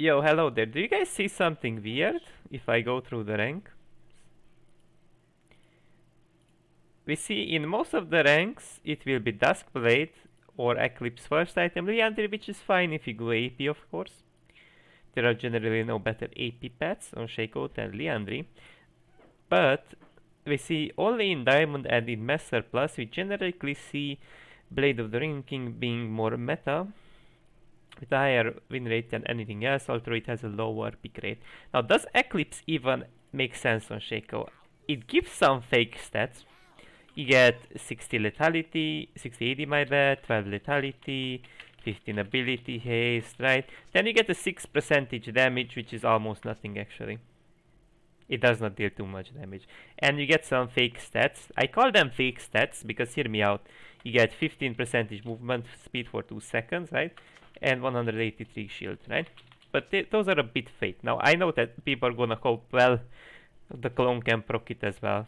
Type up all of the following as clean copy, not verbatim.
Yo, hello there. Do you guys see something weird if I go through the rank? We see in most of the ranks it will be Duskblade or Eclipse first item Leandry, which is fine if you go AP, of course. There are generally no better AP pets on shaco than Leandry. But we see only in Diamond and in Master Plus we generally see Blade of the Ring King being more meta with a higher win rate than anything else, although it has a lower pick rate. Now, does Eclipse even make sense on shaco? It gives some fake stats. You get 60 lethality, 60 AD my bad, 12 lethality, 15 ability, haste, right? Then you get a 6% damage, which is almost nothing actually. It does not deal too much damage. And you get some fake stats. I call them fake stats because, hear me out, you get 15% movement speed for 2 seconds, right? And 183 shield, right? But those are a bit fake. Now, I know that people are gonna hope, well, the clone can proc it as well.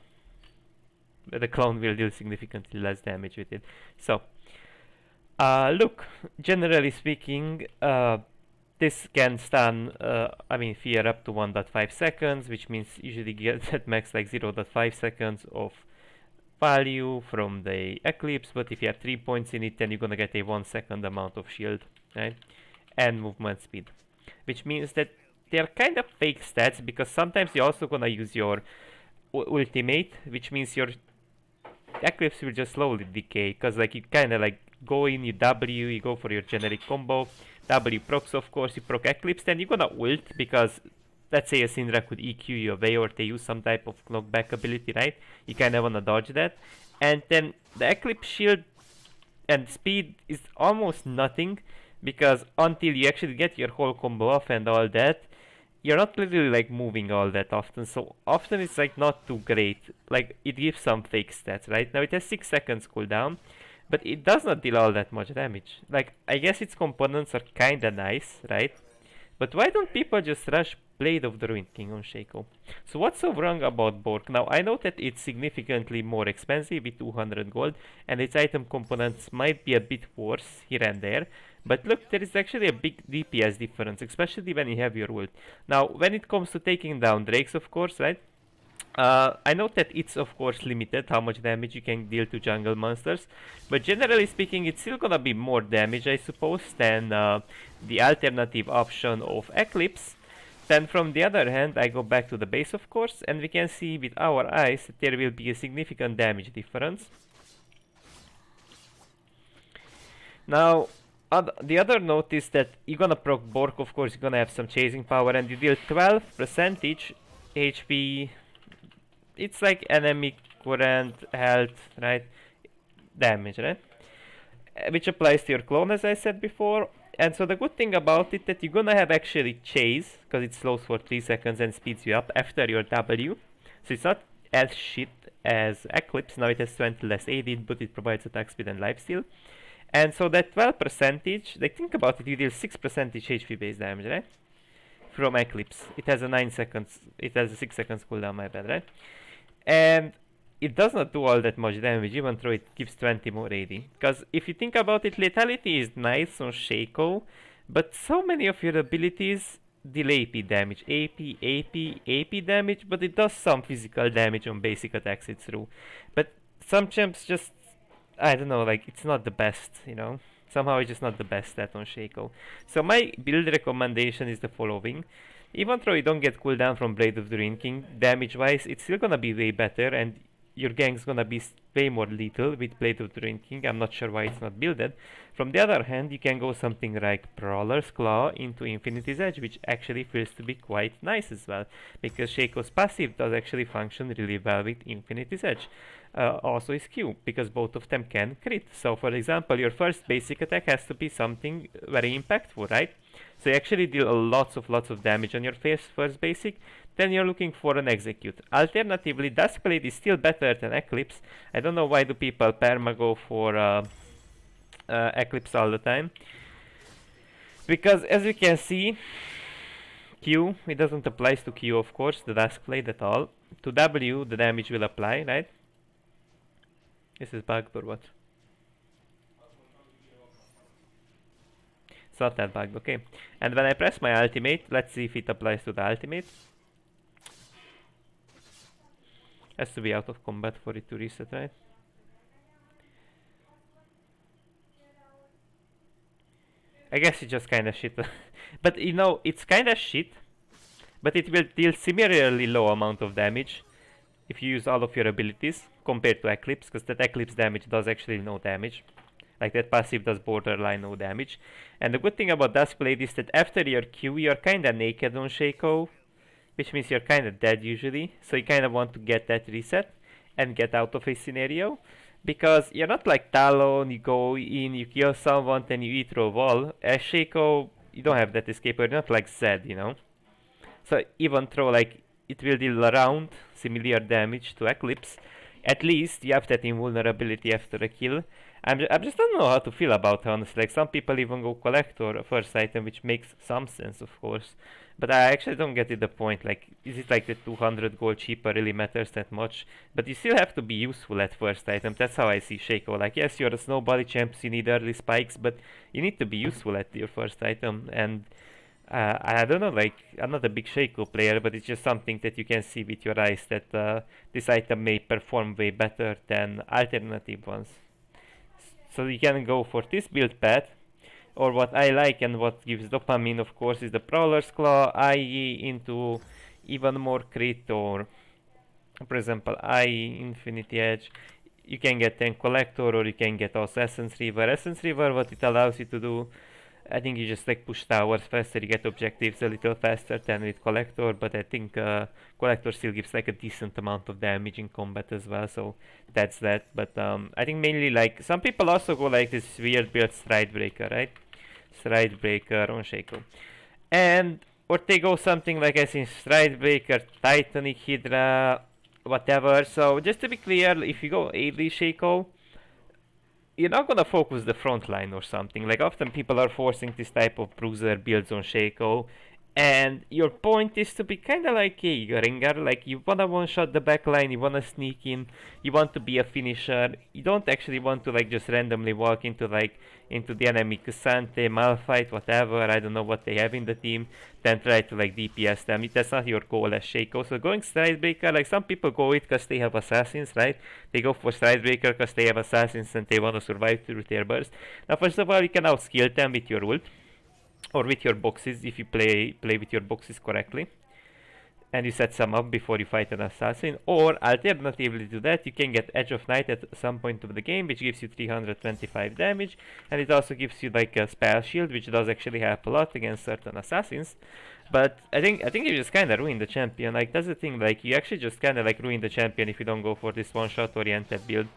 The clone will deal significantly less damage with it. So, look, generally speaking, this can stun, fear up to 1.5 seconds, which means usually get at max like 0.5 seconds of value from the Eclipse, but if you have 3 points in it, then you're gonna get a 1 second amount of shield, right? And movement speed, which means that they're kind of fake stats because sometimes you're also gonna use your ultimate, which means your Eclipse will just slowly decay, because like you kind of like go in, you W, you go for your generic combo, W procs, of course, you proc Eclipse, then you're gonna ult because let's say a Syndra could EQ you away or they use some type of knockback ability, right? You kind of wanna dodge that, and then the Eclipse shield and speed is almost nothing because until you actually get your whole combo off and all that, you're not really like moving all that often, so often it's like not too great. Like it gives some fake stats, right? Now it has 6 seconds cooldown, but it does not deal all that much damage. Like I guess its components are kinda nice, right? But why don't people just rush Blade of the Ruined King on shaco? So what's so wrong about Bork? Now I know that it's significantly more expensive with 200 gold, and its item components might be a bit worse here and there, but look, there is actually a big DPS difference, especially when you have your ult. Now, when it comes to taking down drakes, of course, right? I know that it's of course limited how much damage you can deal to jungle monsters, but generally speaking it's still gonna be more damage I suppose than the alternative option of Eclipse. Then from the other hand I go back to the base of course, and we can see with our eyes that there will be a significant damage difference. Now the other note is that you're gonna proc Bork, of course you're gonna have some chasing power, and you deal 12% HP. It's like enemy current health, right? Damage, right? Which applies to your clone as I said before. And so the good thing about it that you're gonna have actually chase, because it slows for 3 seconds and speeds you up after your W. So it's not as shit as Eclipse. Now it has 20 less AD, but it provides attack speed and lifesteal. And so that 12%, like think about it, you deal 6% HP based damage, right? From Eclipse. It has a 9 seconds, it has a 6 seconds cooldown, my bad, right? And it does not do all that much damage, even though it gives 20 more AD. Because if you think about it, lethality is nice on shaco, but so many of your abilities deal AP damage. AP damage, but it does some physical damage on basic attacks it's through. But some champs just, I don't know, like it's not the best, you know? Somehow it's just not the best stat on shaco. So my build recommendation is the following. Even though you don't get cooldown from Blade of the Ruined King, damage-wise, it's still gonna be way better, and your gang's gonna be way more lethal with Blade of the Ruined King. I'm not sure why it's not builded. From the other hand, you can go something like Brawler's Claw into Infinity's Edge, which actually feels to be quite nice as well, because shaco's passive does actually function really well with Infinity's Edge. Also is Q, because both of them can crit. So for example, your first basic attack has to be something very impactful, right? So you actually deal lots of damage on your first basic, then you're looking for an execute. Alternatively, Duskblade is still better than Eclipse. I don't know why do people perma go for Eclipse all the time. Because as you can see, Q, it doesn't apply to Q of course, the Duskblade at all. To W, the damage will apply, right? This is bugged or what? not that bugged, okay. And when I press my ultimate, let's see if it applies to the ultimate. Has to be out of combat for it to reset, right? I guess it's just kinda shit. But you know, it's kinda shit, but it will deal similarly low amount of damage if you use all of your abilities compared to Eclipse, because that Eclipse damage does actually no damage. Like that passive does borderline no damage. And the good thing about Duskblade is that after your Q, you're kinda naked on Shaco, which means you're kinda dead usually. So you kinda want to get that reset and get out of a scenario. Because you're not like Talon, you go in, you kill someone, then you eat through a wall. As Shaco, you don't have that escape, you're not like Zed, you know? So even though like it will deal around similar damage to Eclipse, at least you have that invulnerability after a kill. I just don't know how to feel about it, honestly. Like some people even go collector first item, which makes some sense, of course. But I actually don't get it the point. Like, is it like the 200 gold cheaper really matters that much? But you still have to be useful at first item. That's how I see Shaco. Like, yes, you're a snowbody champ, so you need early spikes, but you need to be useful at your first item. And I don't know, like, I'm not a big Shaco player, but it's just something that you can see with your eyes that this item may perform way better than alternative ones. So you can go for this build path, or what I like and what gives dopamine, of course, is the Prowler's Claw, IE into even more crit, or for example, IE Infinity Edge. You can get then Collector, or you can get also Essence River. Essence River, what it allows you to do, I think you just like push towers faster, you get objectives a little faster than with Collector, but I think Collector still gives like a decent amount of damage in combat as well, so that's that. But I think mainly like some people also go like this weird build Stride Breaker, right? Stride Breaker on Shaco. And or they go something like I think Stride Breaker, Titanic Hydra, whatever. So just to be clear, if you go AD Shaco, you're not gonna focus the front line or something. Like often people are forcing this type of bruiser builds on Shaco, and your point is to be kind of like a ringer. Like you wanna one shot the back line, you wanna sneak in, you want to be a finisher. You don't actually want to like just randomly walk into the enemy Cassante, Malphite, whatever. I don't know what they have in the team. Then try to like DPS them. That's not your goal as Shaco. So going Stridebreaker, like some people go it because they have assassins, right? They go for Stridebreaker because they have assassins and they want to survive through their burst. Now first of all, you can outskill them with your ult or with your boxes if you play with your boxes correctly, and you set some up before you fight an assassin. Or alternatively to that, you can get Edge of Night at some point of the game, which gives you 325 damage, and it also gives you like a spell shield, which does actually help a lot against certain assassins. But I think you just kind of ruin the champion. Like that's the thing. Like you actually just kind of like ruin the champion if you don't go for this one-shot oriented build.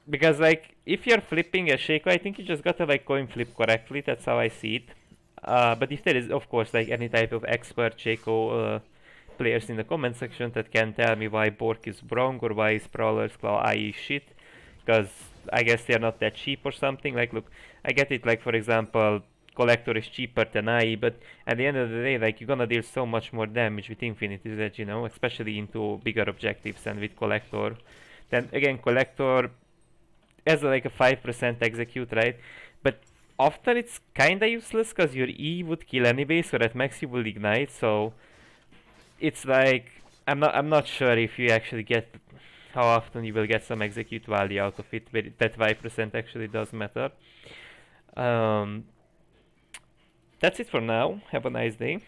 Because like if you're flipping a Shaco, I think you just gotta like coin flip correctly. That's how I see it. But if there is, of course, like any type of expert Shaco players in the comment section that can tell me why Bork is wrong or why his Prowler's Claw IE shit, because I guess they're not that cheap or something. Like, look, I get it. Like, for example, Collector is cheaper than IE, but at the end of the day, like, you're gonna deal so much more damage with Infinity's Edge, you know, especially into bigger objectives than with Collector. Then again, Collector has like a 5% execute, right? But often it's kinda useless because your E would kill anyway, so that max you will ignite. So it's like I'm not sure if you actually get how often you will get some execute value out of it. But that 5% actually does matter. Um, that's it for now. Have a nice day.